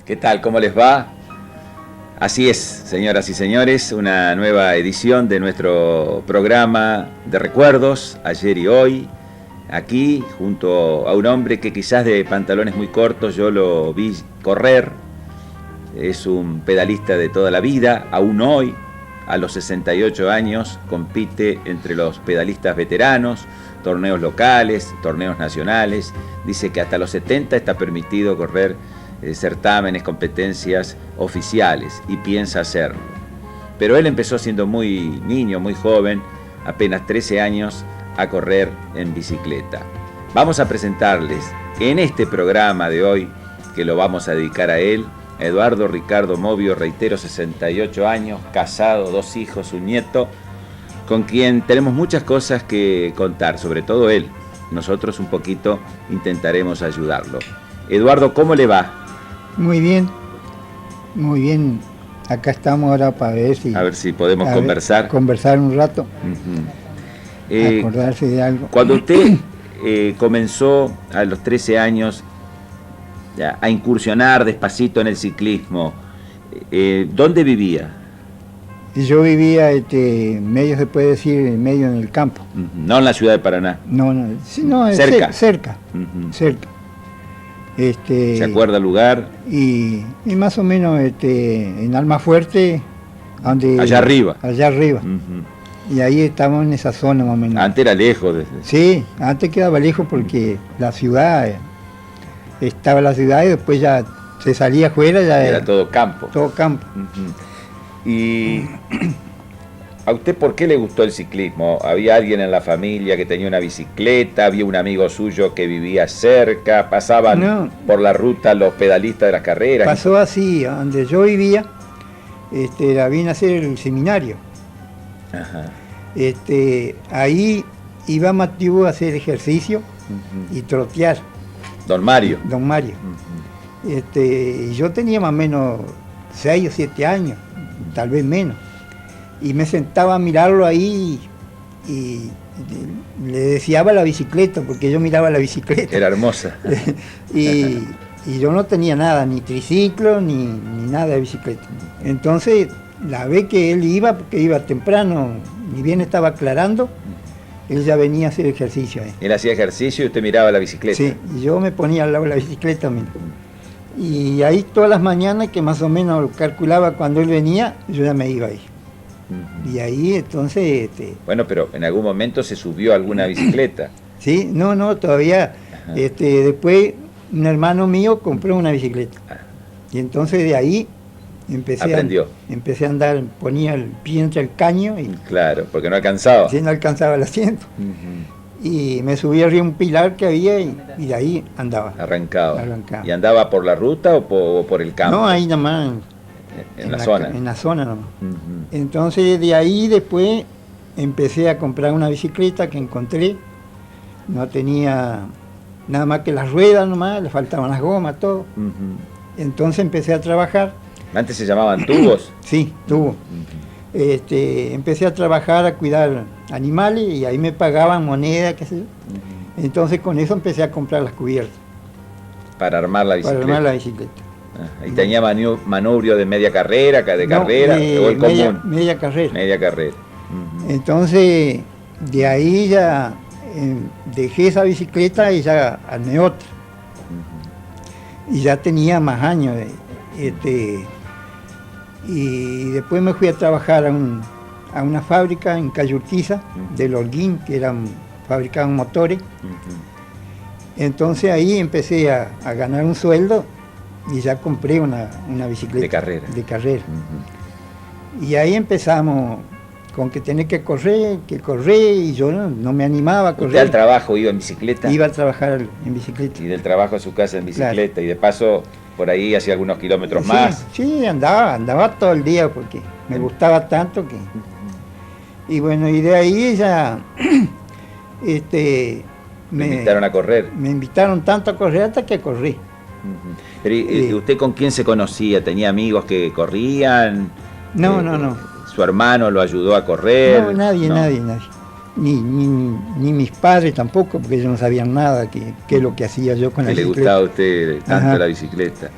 ¿Qué tal? ¿Cómo les va? Así es, señoras y señores, una nueva edición de nuestro programa de recuerdos, ayer y hoy, aquí junto a un hombre que quizás de pantalones muy cortos yo lo vi correr. Es un pedalista de toda la vida, aún hoy, a los 68 años, compite entre los pedalistas veteranos, torneos locales, torneos nacionales. Dice que hasta los 70 está permitido correr certámenes, competencias oficiales, y piensa hacerlo. Pero él empezó siendo muy niño, muy joven, apenas 13 años, a correr en bicicleta. Vamos a presentarles en este programa de hoy, que lo vamos a dedicar a él, Eduardo Ricardo Movio, reitero, 68 años, casado, 2 hijos, un nieto, con quien tenemos muchas cosas que contar, sobre todo él. Nosotros un poquito intentaremos ayudarlo. Eduardo, ¿cómo le va? Muy bien, muy bien. Acá estamos ahora para ver si... A ver si podemos conversar. Conversar un rato, acordarse de algo. Cuando usted comenzó a los 13 años ya, a incursionar despacito en el ciclismo, ¿dónde vivía? Yo vivía, medio se puede decir, medio en el campo. No en la ciudad de Paraná. No, sí, no, cerca. Cerca. ¿Se acuerda el lugar? Y más o menos en Almafuerte, donde... Allá arriba. Allá arriba. Y ahí estamos en esa zona más o menos. Antes era lejos. Sí, antes quedaba lejos porque la ciudad, estaba la ciudad y después ya se salía afuera. Ya era todo campo. Todo campo. ¿Y a usted por qué le gustó el ciclismo? ¿Había alguien en la familia que tenía una bicicleta? ¿Había un amigo suyo que vivía cerca? ¿Pasaban por la ruta los pedalistas de las carreras? Pasó así, donde yo vivía, la vine a hacer el seminario. Ajá. Ahí iba Mateo a hacer ejercicio y trotear. Don Mario. Don Mario. Y yo tenía más o menos 6 o 7 años, tal vez menos. Y me sentaba a mirarlo ahí y le deseaba la bicicleta, porque yo miraba la bicicleta. Era hermosa. y yo no tenía nada, ni triciclo, ni nada de bicicleta. Entonces, la vez que él iba, porque iba temprano, ni bien estaba aclarando, él ya venía a hacer ejercicio ahí. Él hacía ejercicio y usted miraba la bicicleta. Sí, y yo me ponía al lado de la bicicleta. Y ahí todas las mañanas, que más o menos calculaba cuando él venía, yo ya me iba ahí. Y ahí entonces... Bueno, pero en algún momento se subió a alguna bicicleta. Sí, no, todavía. Después un hermano mío compró una bicicleta. Y entonces de ahí empecé a andar, ponía el pie entre el caño. Y, claro, porque no alcanzaba. Sí, no alcanzaba el asiento. Y me subí arriba un pilar que había y de ahí andaba. Arrancaba. ¿Y andaba por la ruta o por el campo? No, ahí nomás. En la zona. En la zona nomás. Entonces de ahí después empecé a comprar una bicicleta que encontré. No tenía nada más que las ruedas nomás, le faltaban las gomas, todo. Entonces empecé a trabajar. ¿Antes se llamaban tubos? Sí, tubos. Empecé a trabajar, a cuidar animales y ahí me pagaban moneda, qué sé yo. Entonces con eso empecé a comprar las cubiertas. Para armar la bicicleta. Para armar la bicicleta. ¿Y tenía manubrio de media carrera, carrera? ¿O el común? Media carrera. Media carrera. Entonces, de ahí ya dejé esa bicicleta y ya armé otra. Y ya tenía más años. Y después me fui a trabajar a una fábrica en Calle Urquiza, del Holguín, que fabricaban motores. Entonces ahí empecé a ganar un sueldo y ya compré una bicicleta. De carrera. Y ahí empezamos con que tenía que correr, y yo no me animaba a correr. ¿Usted al trabajo iba en bicicleta? Iba a trabajar en bicicleta. Y del trabajo a su casa en bicicleta, claro. Y de paso por ahí hacía algunos kilómetros más. Sí, andaba todo el día porque me gustaba tanto que... Y bueno, y de ahí ya... me invitaron a correr. Me invitaron tanto a correr hasta que corrí. Pero ¿usted con quién se conocía? ¿Tenía amigos que corrían? No. ¿Su hermano lo ayudó a correr? No, nadie. Ni mis padres tampoco, porque ellos no sabían nada, qué es lo que hacía yo con la bicicleta. ¿Le gustaba a usted tanto la bicicleta?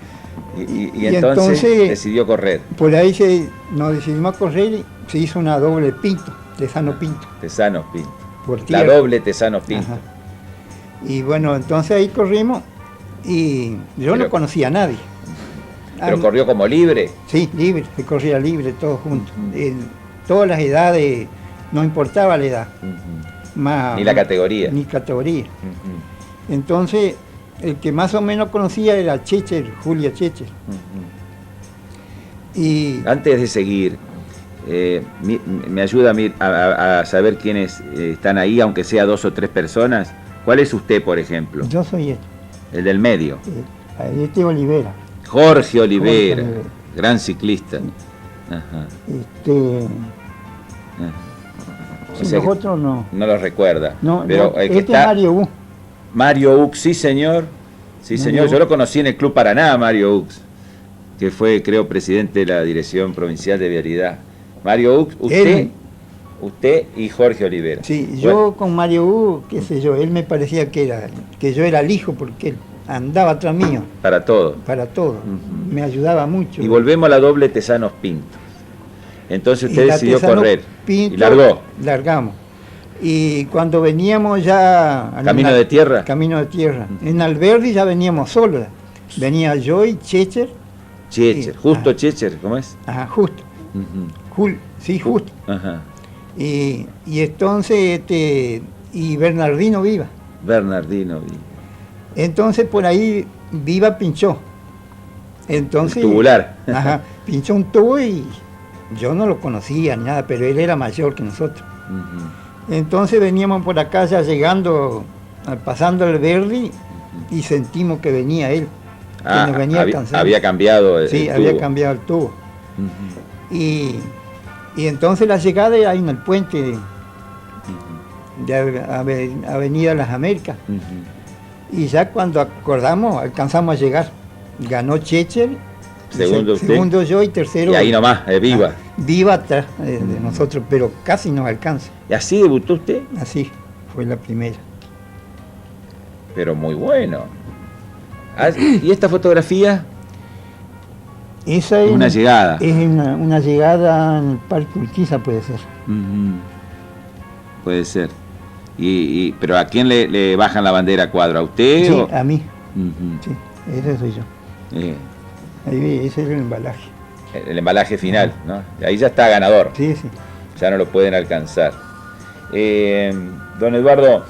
Y entonces decidió correr. Por ahí nos decidimos a correr y se hizo una doble Pinto, Tesano Pinto. Tesano Pinto. Por La doble Tesano Pinto. Ajá. Y bueno, entonces ahí corrimos y yo no conocía a nadie. ¿Pero corrió como libre? Sí, libre, se corría libre, todos juntos. En todas las edades, no importaba la edad. Ni la categoría. Ni categoría. Entonces, el que más o menos conocía era Checher, Julia Checher. Y antes de seguir, me ayuda a saber quiénes están ahí, aunque sea 2 o 3 personas. ¿Cuál es usted, por ejemplo? Yo soy el del medio. Olivera. Jorge Olivera, gran ciclista. Ajá. Si los otros no. No los recuerda. No, pero no, es Mario Ux. Mario Ux, sí señor. Sí señor, yo lo conocí en el Club Paraná, Mario Ux, que fue, creo, presidente de la Dirección Provincial de Vialidad. Mario Ux, usted y Jorge Olivera. Sí, yo con Mario Ux, qué sé yo, él me parecía que yo era el hijo, porque él andaba atrás mío. Para todo. Para todo. Me ayudaba mucho. Y volvemos a la doble Tesanos Pinto. Entonces usted decidió correr. Pinto, y largó. Largamos. Y cuando veníamos ya... ¿Camino de tierra? Camino de tierra. En Alberdi ya veníamos solos. Venía yo y Checher. Justo Checher, ¿cómo es? Ajá, justo. Sí, justo. Ajá. Y entonces, y Bernardino Viva. Bernardino Viva. Entonces por ahí Viva pinchó. Entonces, el tubular. Ajá, pinchó un tubo y yo no lo conocía ni nada, pero él era mayor que nosotros. Entonces veníamos por acá ya llegando, pasando el Verdi y sentimos que venía él, que nos venía alcanzando. Había cambiado el tubo. Había cambiado el tubo. Y entonces la llegada era ahí en el puente de Avenida Las Américas. Y ya cuando acordamos, alcanzamos a llegar. Ganó Checher, segundo yo y tercero. Y ahí nomás, Viva. Viva atrás de nosotros, pero casi nos alcanza. ¿Y así debutó usted? Así, fue la primera. Pero muy bueno. ¿Y esta fotografía? Esa es una llegada. Es una llegada en el Parque Urquiza, puede ser. Puede ser. ¿Pero a quién le bajan la bandera a cuadro? ¿A usted? Sí, a mí. Sí, ese soy yo. Ahí ese es el embalaje. El embalaje final, ¿no? Ahí ya está ganador. Sí, sí. Ya no lo pueden alcanzar. Don Eduardo,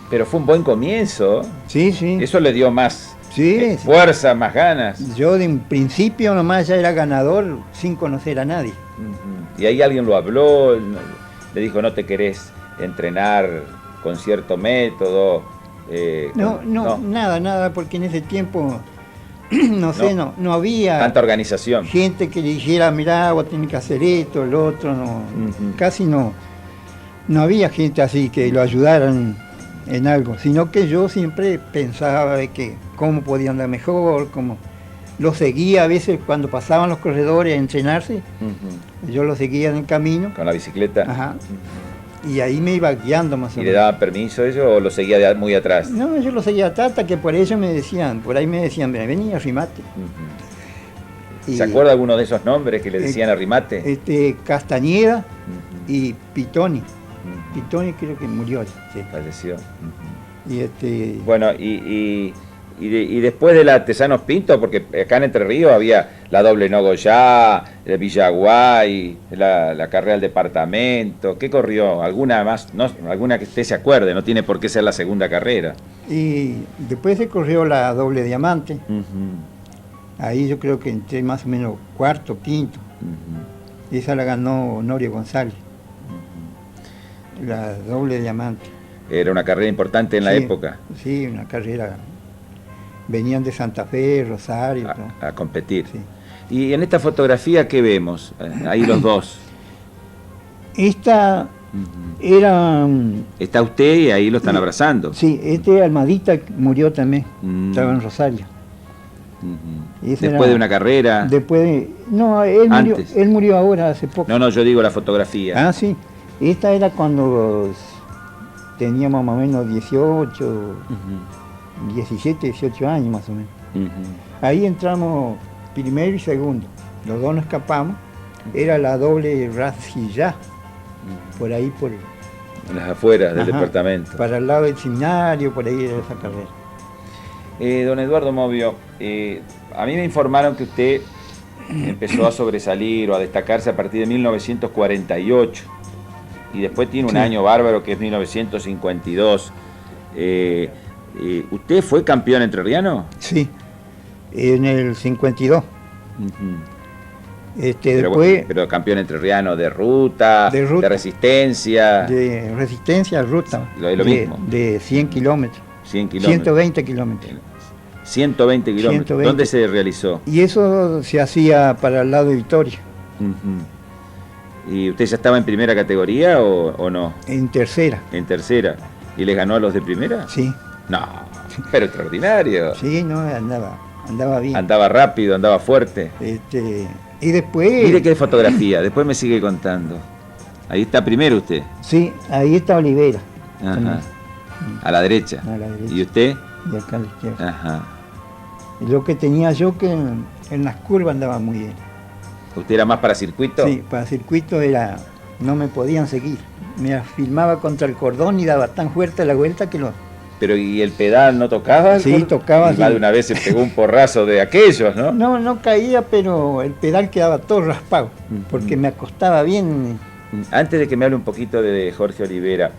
pero fue un buen comienzo. Sí, sí. Eso le dio más sí. fuerza, más ganas. Yo de un principio nomás ya era ganador sin conocer a nadie. Y ahí alguien lo habló, le dijo, ¿no te querés entrenar con cierto método? No, nada, porque en ese tiempo, no había tanta organización. Gente que le dijera, mirá, vos tenés que hacer esto, el otro, casi no había gente así que lo ayudaran en algo, sino que yo siempre pensaba de que cómo podía andar mejor, cómo lo seguía a veces cuando pasaban los corredores a entrenarse, yo lo seguía en el camino. Con la bicicleta. Ajá. Y ahí me iba guiando más o menos. ¿Y le daban permiso eso o lo seguía muy atrás? No, yo lo seguía atrás hasta que por ahí me decían, vení, arrimate. ¿Se acuerda alguno de esos nombres que le decían arrimate? Castañeda y Pitoni. Pitoni creo que murió. Sí. Falleció. Y Bueno, y después de la Tesanos Pinto, porque acá en Entre Ríos había la doble Nogoyá, el Villaguay, la carrera del departamento. ¿Qué corrió? ¿Alguna más? No, alguna que usted se acuerde, no tiene por qué ser la segunda carrera. Y después se corrió la doble Diamante. Ahí yo creo que entré más o menos cuarto, quinto. Esa la ganó Honorio González. La doble Diamante. Era una carrera importante en la época. Sí, una carrera. Venían de Santa Fe, Rosario. A competir. Sí. Y en esta fotografía, ¿qué vemos? Ahí los dos. Esta era... Está usted y ahí lo están abrazando. Sí, Almadita murió también. Estaba en Rosario. Después de una carrera. No, él murió ahora, hace poco. No, yo digo la fotografía. Ah, sí. Esta era cuando teníamos más o menos 17, 18 años más o menos. Ahí entramos primero y segundo. Los dos nos escapamos. Era la doble Racilla, por ahí por... En las afueras del departamento. Para el lado del seminario, por ahí era esa carrera. Don Eduardo Movio, a mí me informaron que usted empezó a sobresalir o a destacarse a partir de 1948 y después tiene un año bárbaro que es 1952. ¿Usted fue campeón entrerriano? Sí, en el 52. Pero campeón entrerriano de ruta, de resistencia. De resistencia, ruta. Lo mismo. De 100 kilómetros. 100 kilómetros. 120 kilómetros. 120 kilómetros. 120. ¿Dónde se realizó? Y eso se hacía para el lado de Vitoria. ¿Y usted ya estaba en primera categoría o no? En tercera. En tercera. ¿Y le ganó a los de primera? Sí. No, pero extraordinario. Sí, no, andaba bien. Andaba rápido, andaba fuerte. Y después... Mire qué fotografía, después me sigue contando. Ahí está primero usted. Sí, ahí está Olivera. Ajá. A la derecha. A la derecha. ¿Y usted? Y acá a la izquierda. Ajá. Lo que tenía yo que en las curvas andaba muy bien. ¿Usted era más para circuito? Sí, para circuito era... No me podían seguir. Me filmaba contra el cordón y daba tan fuerte la vuelta que lo... Pero ¿y el pedal no tocaba? Sí, tocaba. Y más de una vez se pegó un porrazo de aquellos, ¿no? No caía, pero el pedal quedaba todo raspado, porque me acostaba bien. Antes de que me hable un poquito de Jorge Olivera,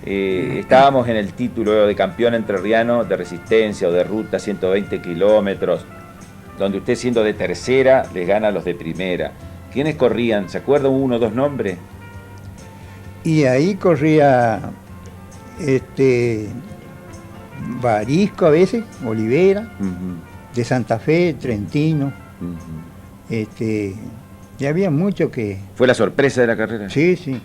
estábamos en el título de campeón entrerriano de resistencia o de ruta 120 kilómetros, donde usted siendo de tercera les gana a los de primera. ¿Quiénes corrían? ¿Se acuerda uno o dos nombres? Y ahí corría Barisco a veces, Olivera, de Santa Fe, Trentino, y había mucho que... ¿Fue la sorpresa de la carrera? Sí, sí.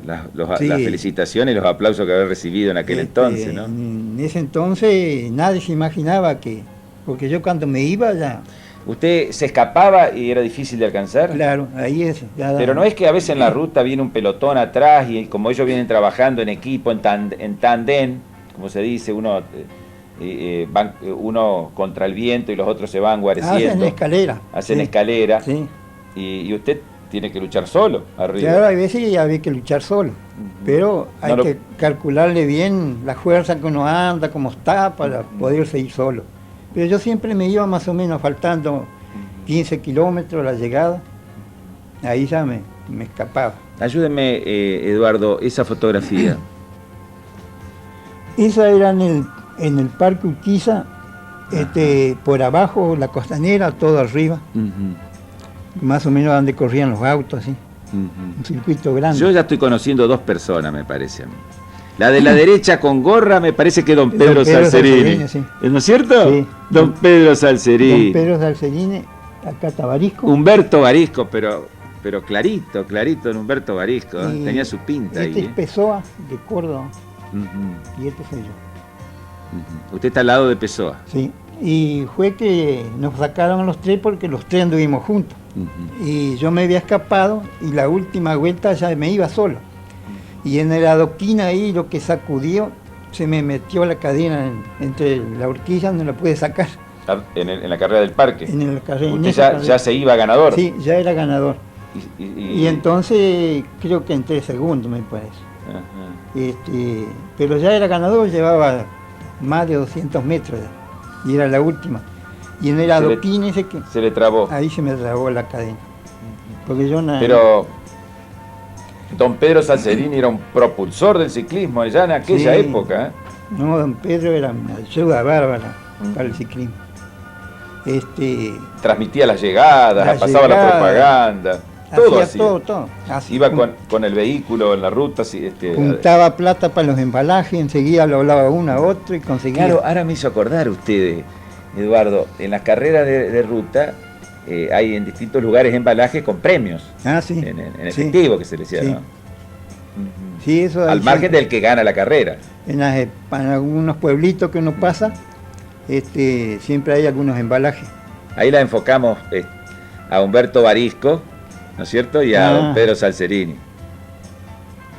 Las felicitaciones y los aplausos que había recibido en aquel entonces, ¿no? En ese entonces nadie se imaginaba que... Porque yo cuando me iba ya... ¿Usted se escapaba y era difícil de alcanzar? Claro, ahí es... Pero no es que a veces en la ruta viene un pelotón atrás y como ellos vienen trabajando en equipo, en tándem, como se dice, uno contra el viento y los otros se van guareciendo. Hacen escalera. Hacen escalera. Sí. Y usted tiene que luchar solo arriba. Claro, hay veces que había que luchar solo, pero hay que calcularle bien la fuerza que uno anda, cómo está, para poder seguir solo. Pero yo siempre me iba más o menos faltando 15 kilómetros a la llegada, ahí ya me escapaba. Ayúdeme, Eduardo, esa fotografía. Esa era en el Parque Urquiza, por abajo la costanera, todo arriba, más o menos donde corrían los autos, así. Un circuito grande. Yo ya estoy conociendo dos personas, me parece a mí. La de la derecha con gorra me parece que don Pedro Salcerini. Sí. ¿No es cierto? Sí. Don Pedro Salcerini. Don Pedro Salcerini, acá está Barisco. Humberto Barisco, pero clarito en Humberto Barisco. Tenía su pinta ahí. Este es Pessoa, de Córdoba, y este soy yo. Usted está al lado de Pessoa. Sí, y fue que nos sacaron los tres porque los tres anduvimos juntos. Y yo me había escapado y la última vuelta ya me iba solo. Y en la adoquina ahí lo que sacudió, se me metió la cadena entre la horquilla, no la pude sacar. En la carrera del parque. En la carrera. ¿Usted ya se iba ganador? Sí, ya era ganador. Y entonces creo que entré segundo, me parece. Pero ya era ganador, llevaba más de 200 metros y era la última. Y en el adoquín ese que... Se le trabó. Ahí se me trabó la cadena. Porque yo Pero don Pedro Salcerini era un propulsor del ciclismo ya en aquella época. No, don Pedro era una ayuda bárbara para el ciclismo. Transmitía las llegadas, pasaba la propaganda. Todo hacía. Todo. Así, iba con el vehículo en la ruta. Juntaba plata para los embalajes, enseguida lo hablaba uno a otro y conseguía. Claro, ahora me hizo acordar usted, Eduardo, en las carreras de ruta hay en distintos lugares embalajes con premios. Sí. En efectivo, que se le decía, sí. ¿no? Sí, eso. Al margen del que gana la carrera. En algunos pueblitos que uno pasa, siempre hay algunos embalajes. Ahí la enfocamos a Humberto Barisco, ¿no es cierto? Y a don Pedro Salcerini.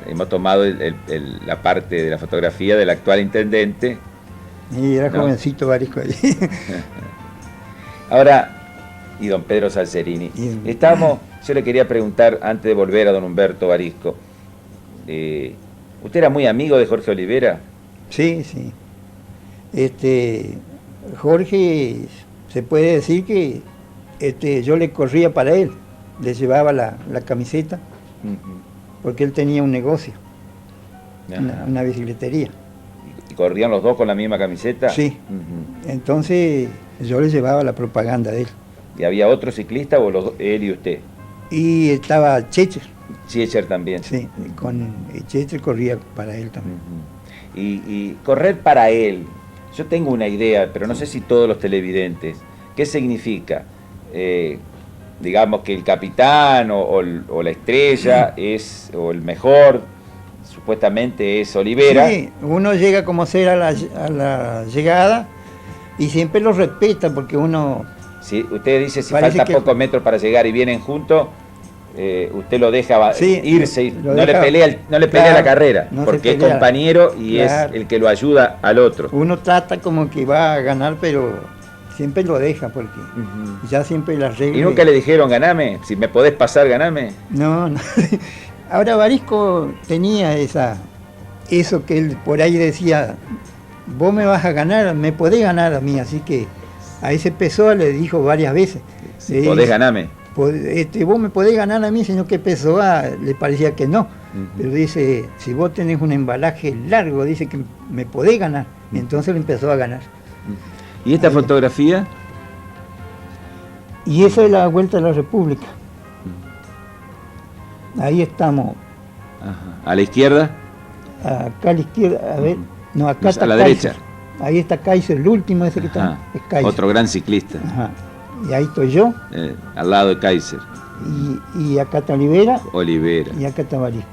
Hemos tomado la parte de la fotografía del actual intendente. Y era jovencito Barisco allí. Ahora, y don Pedro Salcerini, yo le quería preguntar, antes de volver a don Humberto Barisco, ¿usted era muy amigo de Jorge Olivera? Sí, sí. Jorge, se puede decir que yo le corría para él, le llevaba la camiseta, porque él tenía un negocio, una bicicletería. ¿Y corrían los dos con la misma camiseta? Sí. Entonces yo le llevaba la propaganda de él. ¿Y había otro ciclista o él y usted? Y estaba Checher. Checher también. Sí, con Checher corría para él también. Y correr para él, yo tengo una idea, pero no sé si todos los televidentes, ¿qué significa? Digamos que el capitán o la estrella o el mejor, supuestamente es Olivera. Sí, uno llega como ser a la llegada y siempre lo respeta porque uno... Si usted dice si falta pocos metros para llegar y vienen juntos, usted lo deja irse y no le pelea la carrera, porque es compañero y es el que lo ayuda al otro. Uno trata como que va a ganar, pero siempre lo deja porque ya siempre las reglas... ¿Y nunca le dijeron ganame? Si me podés pasar, ganame. No. Ahora Barisco tenía eso que él por ahí decía, vos me vas a ganar, me podés ganar a mí, así que a ese Pessoa le dijo varias veces. Si podés ganarme. Vos me podés ganar a mí, sino que Pessoa le parecía que no. Pero dice, si vos tenés un embalaje largo, dice que me podés ganar. Entonces le empezó a ganar. ¿Y esta fotografía? Y esa es la Vuelta a la República. Ahí estamos. ¿A la izquierda? Acá a la izquierda, a ver. No, acá está a la Kaiser. derecha. Ahí está Kaiser, el último ese que está. Es Kaiser. Otro gran ciclista. Y ahí estoy yo. Al lado de Kaiser. Y acá está Olivera. Y acá está Barisco.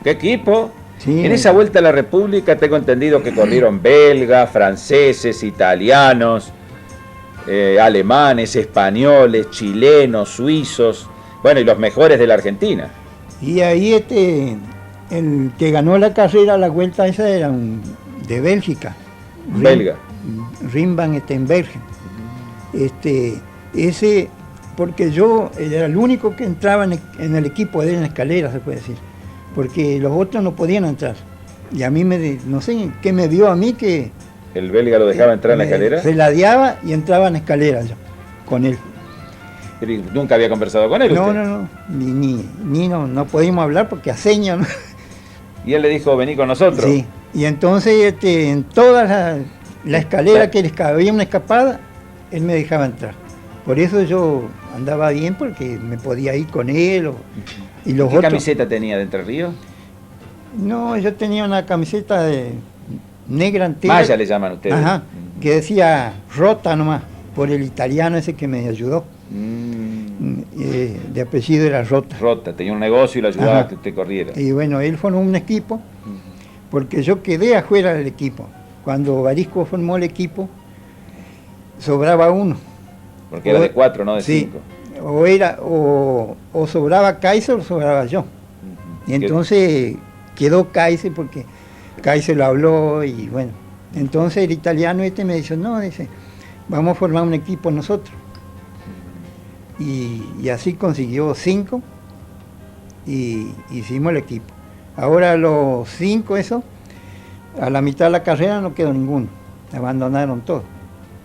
¿Qué equipo? Sí, en esa Vuelta a la República tengo entendido que corrieron belgas, franceses, italianos, alemanes, españoles, chilenos, suizos, bueno, y los mejores de la Argentina. Y ahí el que ganó la carrera, la vuelta esa era de Bélgica. Belga. Rim van Steenbergen. Ese, porque yo era el único que entraba en el equipo de él en la escalera, se puede decir. Porque los otros no podían entrar. Y a mí no sé qué me dio a mí que... ¿El belga lo dejaba entrar en la escalera? Se ladeaba y entraba en la escalera yo, con él. Pero ¿nunca había conversado con él No, usted? no podíamos hablar porque a señas. Y él le dijo, vení con nosotros. Sí, y entonces en toda la escalera que les había una escapada, él me dejaba entrar. Por eso yo andaba bien porque me podía ir con él. Y los ¿Qué otros... camiseta tenía de Entre Ríos? No, yo tenía una camiseta negra entera. Maya le llaman ustedes. Ajá, que decía Rota nomás, por el italiano ese que me ayudó. De apellido era Rota. Rota, tenía un negocio y lo ayudaba a que usted corriera. Y bueno, él formó un equipo, porque yo quedé afuera del equipo. Cuando Barisco formó el equipo, sobraba uno. Porque era de 4, no de 5. O sobraba Kaiser o sobraba yo. Y entonces quedó Kaiser porque Kaiser lo habló y bueno. Entonces el italiano me dice, no, dice, vamos a formar un equipo nosotros. Y así consiguió 5 y hicimos el equipo. Ahora los 5 a la mitad de la carrera no quedó ninguno. Abandonaron todos.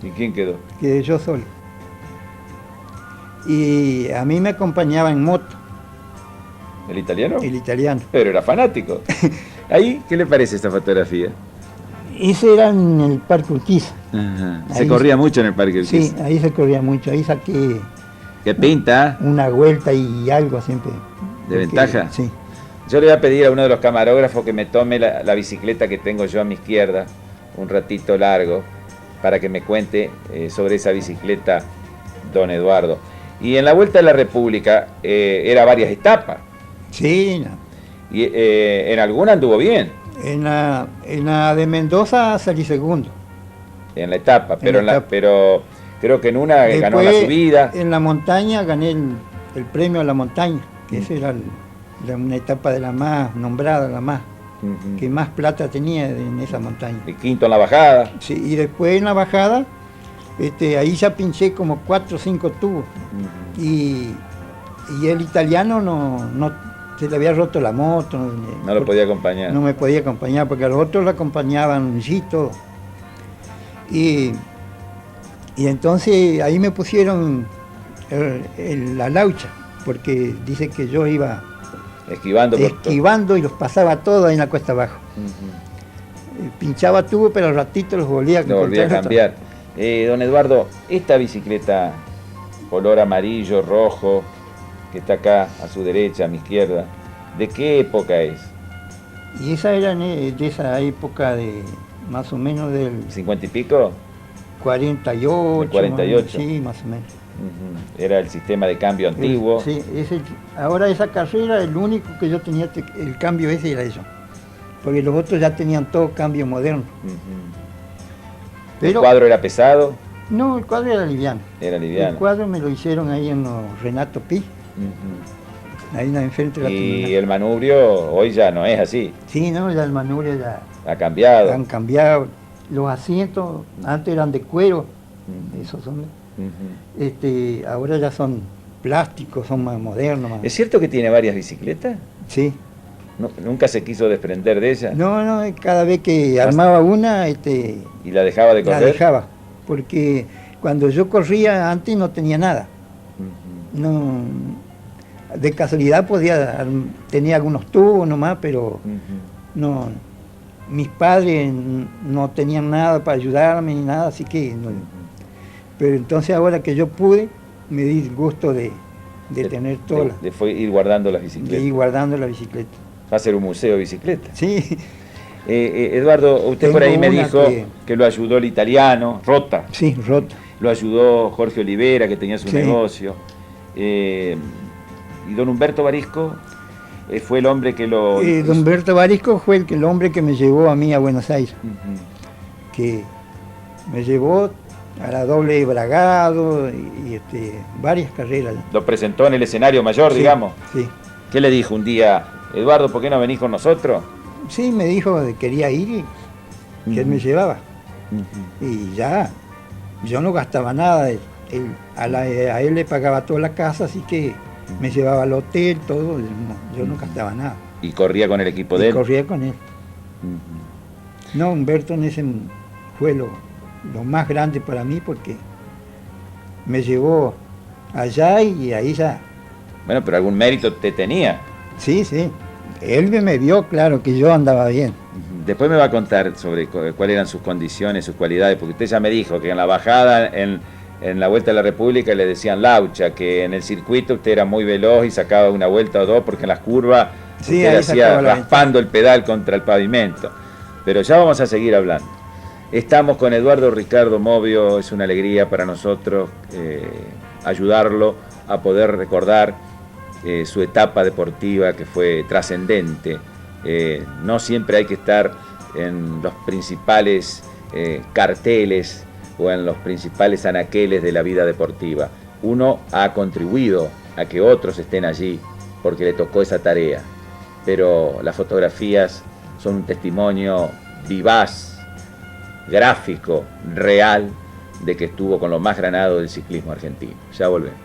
¿Y quién quedó? Quedé yo solo. Y a mí me acompañaba en moto. ¿El italiano? El italiano. Pero era fanático. ¿Ahí qué le parece esta fotografía? Ese era en el Parque Urquiza. Se corría mucho en el Parque Urquiza. Sí, ahí se corría mucho. Ahí saqué... ¿Qué pinta? Una vuelta y algo siempre. ¿De ventaja? Sí. Yo le voy a pedir a uno de los camarógrafos que me tome la bicicleta que tengo yo a mi izquierda, un ratito largo, para que me cuente sobre esa bicicleta, don Eduardo. Y en la Vuelta a la República era varias etapas. Sí. Y en alguna anduvo bien. En la de Mendoza salí segundo. En la etapa, pero creo que en una ganó la subida. En la montaña gané el premio a la montaña, que esa era una etapa de la más nombrada, la más, que más plata tenía en esa montaña. El quinto en la bajada. Sí, y después en la bajada Ahí ya pinché como 4 o 5 tubos. Y el italiano no se le había roto la moto. No lo podía acompañar. No me podía acompañar porque a los otros lo acompañaban allí todo. Y entonces ahí me pusieron la laucha, porque dice que yo iba esquivando y los pasaba todos ahí en la cuesta abajo. Pinchaba tubo, pero al ratito los volvía a cambiar. Don Eduardo, esta bicicleta color amarillo, rojo, que está acá a su derecha, a mi izquierda, ¿de qué época es? Y esa era de esa época de más o menos del... ¿50 y pico? 48. ¿De 48? Sí, más o menos. Era el sistema de cambio antiguo. Sí, ahora esa carrera, el único que yo tenía, el cambio ese era eso. Porque los otros ya tenían todo cambio moderno. Pero, ¿el cuadro era pesado? No, el cuadro era liviano. Era liviano. El cuadro me lo hicieron ahí en los Renato Pi. Ahí enfrente de la terminal. Y el manubrio hoy ya no es así. Sí, no, ya el manubrio ya... Ha cambiado. Han cambiado. Los asientos antes eran de cuero. Esos son... ahora ya son plásticos, son más modernos. Más... ¿Es cierto que tiene varias bicicletas? Sí. ¿Nunca se quiso desprender de ella? No, cada vez que armaba una... ¿Y la dejaba de correr? La dejaba, porque cuando yo corría antes no tenía nada. No, de casualidad tenía algunos tubos nomás, pero no, mis padres no tenían nada para ayudarme ni nada, así que no. Pero entonces ahora que yo pude, me di el gusto de tener todas. De ir guardando las bicicletas. De ir guardando la bicicleta. Va a ser un museo de bicicletas. Sí. Eduardo, usted por ahí me dijo que lo ayudó el italiano, Rota. Sí, Rota. Lo ayudó Jorge Olivera, que tenía su negocio. Y don Humberto Barisco fue el hombre que lo... Don Humberto Barisco fue el hombre que me llevó a mí a Buenos Aires. Que me llevó a la doble de Bragado y varias carreras. Lo presentó en el escenario mayor, digamos. Sí. ¿Qué le dijo un día? Eduardo, ¿por qué no venís con nosotros? Sí, me dijo que quería ir y que él me llevaba. Y ya, yo no gastaba nada. A él le pagaba toda la casa, así que me llevaba al hotel, todo. Yo no gastaba nada. ¿Y corría con el equipo de él? Corría con él. No, Humberto en ese fue lo más grande para mí porque me llevó allá y ahí ya. Bueno, pero algún mérito te tenía. Sí. Él me vio, claro, que yo andaba bien. Después me va a contar sobre cuáles eran sus condiciones, sus cualidades, porque usted ya me dijo que en la bajada, en la Vuelta a la República le decían laucha, que en el circuito usted era muy veloz y sacaba una vuelta o dos, porque en las curvas usted hacía raspando el pedal contra el pavimento. Pero ya vamos a seguir hablando. Estamos con Eduardo Ricardo Movio, es una alegría para nosotros ayudarlo a poder recordar su etapa deportiva que fue trascendente. No siempre hay que estar en los principales carteles o en los principales anaqueles de la vida deportiva. Uno ha contribuido a que otros estén allí porque le tocó esa tarea, pero las fotografías son un testimonio vivaz, gráfico, real, de que estuvo con lo más granado del ciclismo argentino. Ya volvemos.